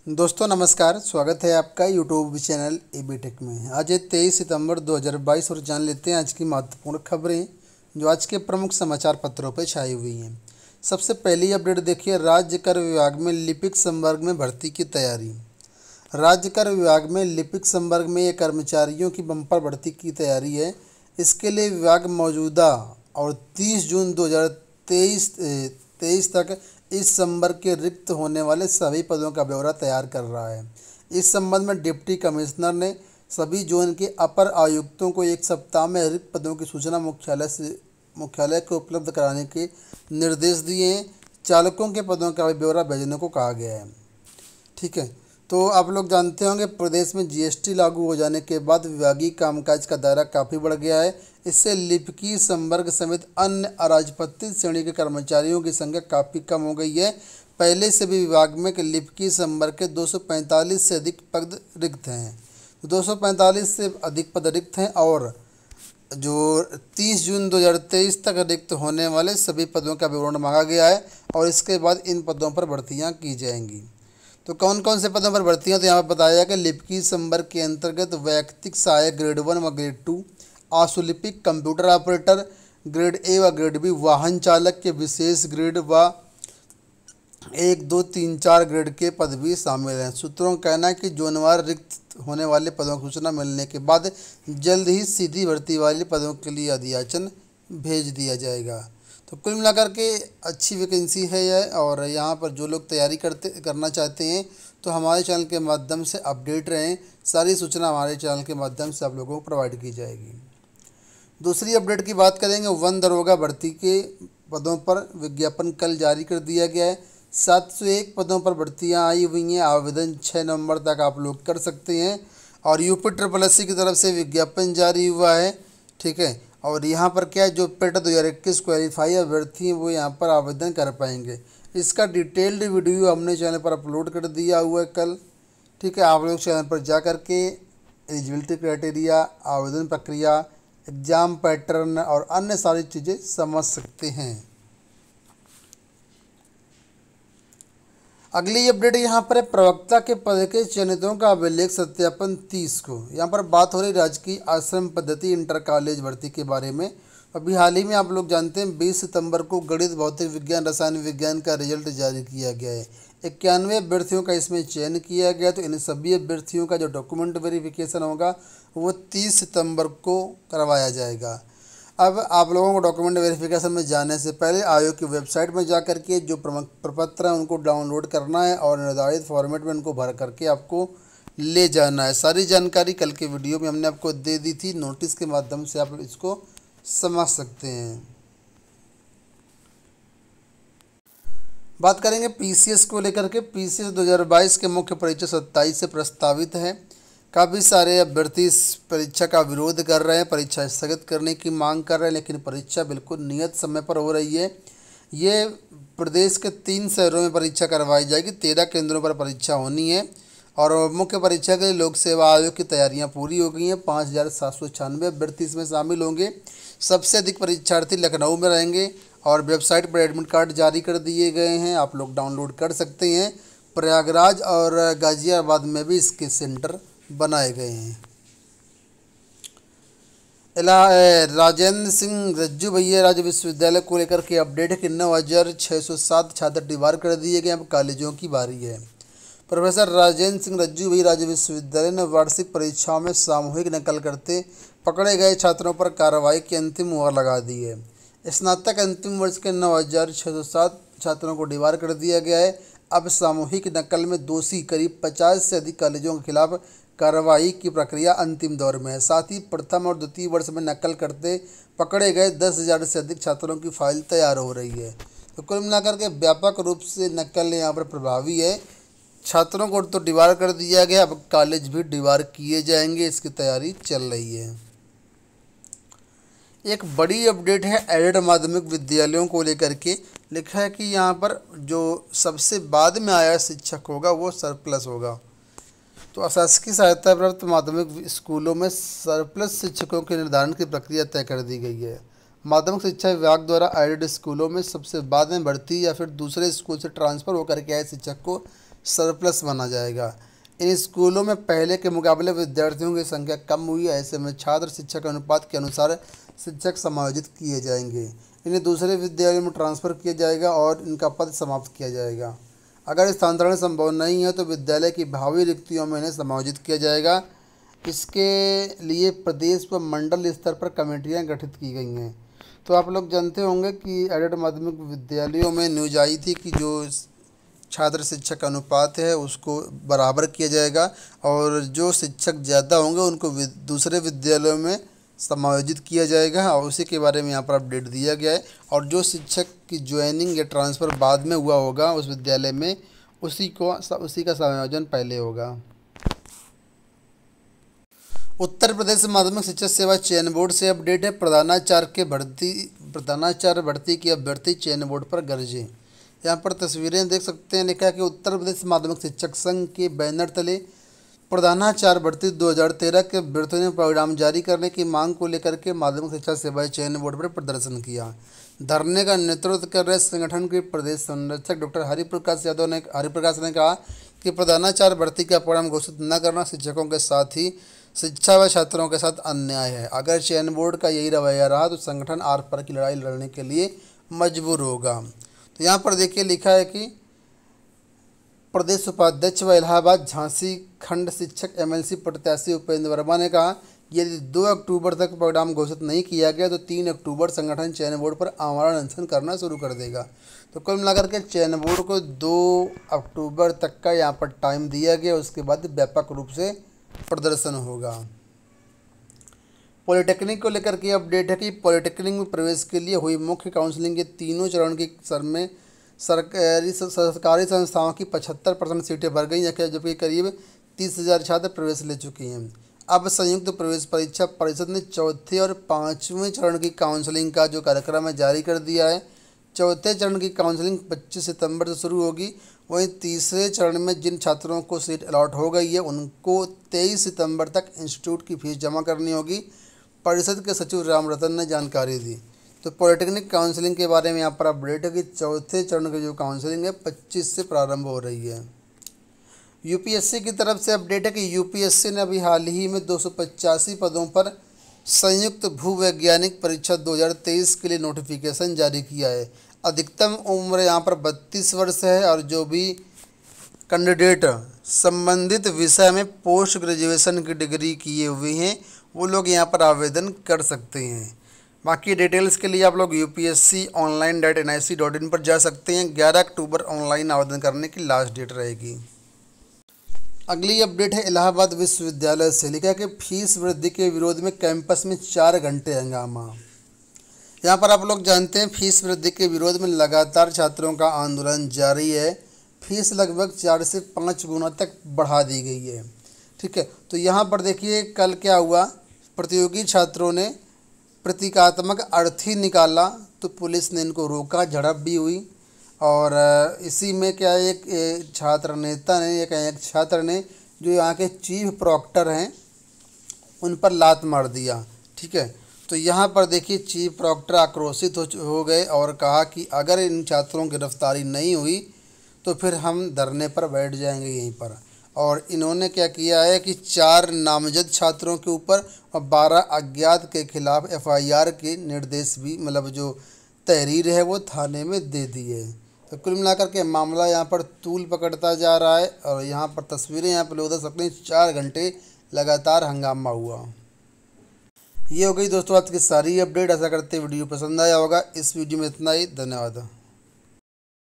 दोस्तों नमस्कार, स्वागत है आपका यूट्यूब चैनल एबी टेक में। आज है 23 सितंबर 2022 और जान लेते हैं आज की महत्वपूर्ण खबरें जो आज के प्रमुख समाचार पत्रों पर छाई हुई हैं। सबसे पहली अपडेट देखिए, राज्य कर विभाग में लिपिक संवर्ग में भर्ती की तैयारी। राज्य कर विभाग में लिपिक संवर्ग में कर्मचारियों की बम्पर भर्ती की तैयारी है। इसके लिए विभाग मौजूदा और 30 जून 2023 तक इस संवर्ग के रिक्त होने वाले सभी पदों का ब्यौरा तैयार कर रहा है। इस संबंध में डिप्टी कमिश्नर ने सभी जोन के अपर आयुक्तों को एक सप्ताह में रिक्त पदों की सूचना मुख्यालय को उपलब्ध कराने के निर्देश दिए हैं। चालकों के पदों का भी ब्यौरा भेजने को कहा गया है। ठीक है, तो आप लोग जानते होंगे प्रदेश में जीएसटी लागू हो जाने के बाद विभागीय कामकाज का दायरा काफ़ी बढ़ गया है। इससे लिपिकी संवर्ग समेत अन्य अराजपत्रित श्रेणी के कर्मचारियों की संख्या काफ़ी कम हो गई है। पहले से भी विभाग में लिपिकी संवर्ग के 245 से अधिक पद रिक्त हैं। 245 से अधिक पद रिक्त हैं और जो 30 जून 2023 तक रिक्त होने वाले सभी पदों का विवरण मांगा गया है और इसके बाद इन पदों पर भर्तियाँ की जाएंगी। तो कौन कौन से पदों पर भर्तियाँ, तो यहाँ पर बताया कि लिपिकी संवर्ग के अंतर्गत वैयक्तिक सहायक ग्रेड 1 व ग्रेड 2, आशुलिपिक, कंप्यूटर ऑपरेटर ग्रेड ए व ग्रेड बी, वाहन चालक के विशेष ग्रेड व 1, 2, 3, 4 ग्रेड के पद भी शामिल हैं। सूत्रों का कहना है कि जोनवार रिक्त होने वाले पदों की सूचना मिलने के बाद जल्द ही सीधी भर्ती वाले पदों के लिए अधियाचन भेज दिया जाएगा। तो कुल मिलाकर के अच्छी वैकेंसी है यह, और यहाँ पर जो लोग तैयारी करना चाहते हैं तो हमारे चैनल के माध्यम से अपडेट रहें। सारी सूचना हमारे चैनल के माध्यम से आप लोगों को प्रोवाइड की जाएगी। दूसरी अपडेट की बात करेंगे, वन दरोगा भर्ती के पदों पर विज्ञापन कल जारी कर दिया गया है। 701 पदों पर भर्तियाँ आई हुई हैं। आवेदन 6 नवंबर तक आप लोग कर सकते हैं और यूपी की तरफ से विज्ञापन जारी हुआ है। ठीक है, और यहाँ पर क्या है, जो पेट 2021 क्वालिफाई अभ्यर्थी हैं वो यहाँ पर आवेदन कर पाएंगे। इसका डिटेल्ड वीडियो हमने चैनल पर अपलोड कर दिया हुआ है कल। ठीक है, आप लोग चैनल पर जा कर के एलिजिबिलिटी क्राइटेरिया, आवेदन प्रक्रिया, एग्ज़ाम पैटर्न और अन्य सारी चीज़ें समझ सकते हैं। अगली अपडेट यहाँ पर है, प्रवक्ता के पद के चयनितों का अभिलेख सत्यापन 30 को। यहाँ पर बात हो रही राजकीय आश्रम पद्धति इंटर कॉलेज भर्ती के बारे में। अभी हाल ही में आप लोग जानते हैं 20 सितंबर को गणित, भौतिक विज्ञान, रसायन विज्ञान का रिजल्ट जारी किया गया है। 91 अभ्यर्थियों का इसमें चयन किया गया। तो इन सभी अभ्यर्थियों का जो डॉक्यूमेंट वेरिफिकेशन होगा वो 30 सितंबर को करवाया जाएगा। अब आप लोगों को डॉक्यूमेंट वेरिफिकेशन में जाने से पहले आयोग की वेबसाइट में जा कर के जो प्रपत्र हैं उनको डाउनलोड करना है और निर्धारित फॉर्मेट में उनको भर करके आपको ले जाना है। सारी जानकारी कल के वीडियो में हमने आपको दे दी थी, नोटिस के माध्यम से आप इसको समझ सकते हैं। बात करेंगे पीसीएस को लेकर के। पीसीएस 2022 के मुख्य परीक्षा 27 से प्रस्तावित है। काफ़ी सारे अभ्यर्थी इस परीक्षा का विरोध कर रहे हैं, परीक्षा स्थगित करने की मांग कर रहे हैं, लेकिन परीक्षा बिल्कुल नियत समय पर हो रही है। ये प्रदेश के 3 शहरों में परीक्षा करवाई जाएगी। 13 केंद्रों पर परीक्षा होनी है और मुख्य परीक्षा के लिए लोक सेवा आयोग की तैयारियां पूरी हो गई हैं। 5796 अभ्यर्थी इसमें शामिल होंगे। सबसे अधिक परीक्षार्थी लखनऊ में रहेंगे और वेबसाइट पर एडमिट कार्ड जारी कर दिए गए हैं, आप लोग डाउनलोड कर सकते हैं। प्रयागराज और गाजियाबाद में भी इसके सेंटर बनाए गए हैं। राजेंद्र सिंह रज्जू भैया राज्य विश्वविद्यालय को लेकर के अपडेट है कि 9607 छात्र डिबार कर दिए गए। अब कॉलेजों की बारी है। प्रोफेसर राजेंद्र सिंह रज्जू भैया राज्य विश्वविद्यालय ने वार्षिक परीक्षाओं में सामूहिक नकल करते पकड़े गए छात्रों पर कार्रवाई की अंतिम मुहर लगा दी है। स्नातक अंतिम वर्ष के 9607 छात्रों को डिबार कर दिया गया है। अब सामूहिक नकल में दोषी करीब 50 से अधिक कॉलेजों के खिलाफ कार्रवाई की प्रक्रिया अंतिम दौर में है। साथ ही प्रथम और द्वितीय वर्ष में नकल करते पकड़े गए 10,000 से अधिक छात्रों की फाइल तैयार हो रही है। तो कुल मिलाकर के व्यापक रूप से नकल यहाँ पर प्रभावी है। छात्रों को तो डिबार कर दिया गया, अब कॉलेज भी डिबार किए जाएंगे, इसकी तैयारी चल रही है। एक बड़ी अपडेट है एडेड माध्यमिक विद्यालयों को लेकर के। लिखा है कि यहाँ पर जो सबसे बाद में आया शिक्षक होगा वो सरप्लस होगा। तो अशासकीय सहायता प्राप्त माध्यमिक स्कूलों में सरप्लस शिक्षकों के निर्धारण की प्रक्रिया तय कर दी गई है। माध्यमिक शिक्षा विभाग द्वारा एडेड स्कूलों में सबसे बाद में भर्ती या फिर दूसरे स्कूल से ट्रांसफ़र होकर के आए शिक्षक को सरप्लस माना जाएगा। इन स्कूलों में पहले के मुकाबले विद्यार्थियों की संख्या कम हुई है, ऐसे में छात्र शिक्षक अनुपात के अनुसार शिक्षक समायोजित किए जाएंगे। इन्हें दूसरे विद्यालयों में ट्रांसफ़र किया जाएगा और इनका पद समाप्त किया जाएगा। अगर स्थानांतरण संभव नहीं है तो विद्यालय की भावी रिक्तियों में इन्हें समायोजित किया जाएगा। इसके लिए प्रदेश व मंडल स्तर पर कमेटियां गठित की गई हैं। तो आप लोग जानते होंगे कि एडेड माध्यमिक विद्यालयों में न्यूज आई थी कि जो छात्र शिक्षक अनुपात है उसको बराबर किया जाएगा और जो शिक्षक ज़्यादा होंगे उनको दूसरे विद्यालयों में समायोजित किया जाएगा और उसी के बारे में यहाँ पर अपडेट दिया गया है। और जो शिक्षक की ज्वाइनिंग या ट्रांसफ़र बाद में हुआ होगा उस विद्यालय में उसी का समायोजन पहले होगा। उत्तर प्रदेश माध्यमिक शिक्षा सेवा चयन बोर्ड से अपडेट है। प्रधानाचार्य भर्ती की अभ्यर्थी चयन बोर्ड पर गरजे। यहाँ पर तस्वीरें देख सकते हैं। लिखा है कि उत्तर प्रदेश माध्यमिक शिक्षक संघ के बैनर तले प्रधानाचार्य भर्ती 2013 के अभ्यर्थियों ने परिणाम जारी करने की मांग को लेकर के माध्यमिक शिक्षा सेवा चयन बोर्ड पर प्रदर्शन किया। धरने का नेतृत्व कर रहे संगठन के प्रदेश संरक्षक डॉक्टर हरिप्रकाश ने कहा कि प्रधानाचार्य भर्ती का परिणाम घोषित न करना शिक्षकों के साथ ही शिक्षा व छात्रों के साथ अन्याय है। अगर चयन बोर्ड का यही रवैया रहा तो संगठन आर पार की लड़ाई लड़ने के लिए मजबूर होगा। तो यहाँ पर देखिए लिखा है कि प्रदेश उपाध्यक्ष व इलाहाबाद झांसी खंड शिक्षक एमएलसी प्रत्याशी उपेंद्र वर्मा ने कहा यदि 2 अक्टूबर तक परिणाम घोषित नहीं किया गया तो 3 अक्टूबर संगठन चयन बोर्ड पर आमरण अनशन करना शुरू कर देगा। तो कुल मिलाकर के चयन बोर्ड को 2 अक्टूबर तक का यहाँ पर टाइम दिया गया, उसके बाद व्यापक रूप से प्रदर्शन होगा। पॉलिटेक्निक को लेकर के अपडेट है कि पॉलिटेक्निक में प्रवेश के लिए हुई मुख्य काउंसलिंग के तीनों चरण की में सरकारी संस्थाओं की 75% सीटें भर गई हैं, जबकि करीब 30,000 छात्र प्रवेश ले चुके हैं। अब संयुक्त प्रवेश परीक्षा परिषद ने चौथे और 5वें चरण की काउंसलिंग का जो कार्यक्रम है जारी कर दिया है। चौथे चरण की काउंसलिंग 25 सितंबर से शुरू होगी। वहीं तीसरे चरण में जिन छात्रों को सीट अलॉट हो गई है उनको 23 सितंबर तक इंस्टीट्यूट की फीस जमा करनी होगी, परिषद के सचिव राम रतन ने जानकारी दी। तो पॉलिटेक्निक काउंसलिंग के बारे में यहाँ पर अपडेट है कि चौथे चरण की जो काउंसलिंग है 25 से प्रारंभ हो रही है। यूपीएससी की तरफ से अपडेट है कि यूपीएससी ने अभी हाल ही में 285 पदों पर संयुक्त भूवैज्ञानिक परीक्षा 2023 के लिए नोटिफिकेशन जारी किया है। अधिकतम उम्र यहाँ पर 32 वर्ष है और जो भी कैंडिडेट संबंधित विषय में पोस्ट ग्रेजुएशन की डिग्री किए हुए हैं वो लोग यहाँ पर आवेदन कर सकते हैं। बाकी डिटेल्स के लिए आप लोग upsconline.nic.in पर जा सकते हैं। 11 अक्टूबर ऑनलाइन आवेदन करने की लास्ट डेट रहेगी। अगली अपडेट है इलाहाबाद विश्वविद्यालय से। लिखा है कि फीस वृद्धि के विरोध में कैंपस में 4 घंटे हंगामा। यहाँ पर आप लोग जानते हैं फीस वृद्धि के विरोध में लगातार छात्रों का आंदोलन जारी है। फीस लगभग 4 से 5 गुना तक बढ़ा दी गई है। ठीक है, तो यहाँ पर देखिए कल क्या हुआ, प्रतियोगी छात्रों ने प्रतीकात्मक अर्थी निकाला तो पुलिस ने इनको रोका, झड़प भी हुई और इसी में क्या एक छात्र ने जो यहाँ के चीफ प्रॉक्टर हैं उन पर लात मार दिया। ठीक है, तो यहाँ पर देखिए चीफ प्रॉक्टर आक्रोशित हो गए और कहा कि अगर इन छात्रों की गिरफ्तारी नहीं हुई तो फिर हम धरने पर बैठ जाएंगे यहीं पर। और इन्होंने क्या किया है कि 4 नामजद छात्रों के ऊपर और 12 अज्ञात के खिलाफ एफआईआर के निर्देश भी जो तहरीर है वो थाने में दे दी है। तो कुल मिलाकर के मामला यहाँ पर तूल पकड़ता जा रहा है और यहाँ पर तस्वीरें यहाँ पर लोग देख सकते हैं 4 घंटे लगातार हंगामा हुआ। ये हो गई दोस्तों आज की सारी अपडेट। ऐसा करते वीडियो पसंद आया होगा। इस वीडियो में इतना ही, धन्यवाद।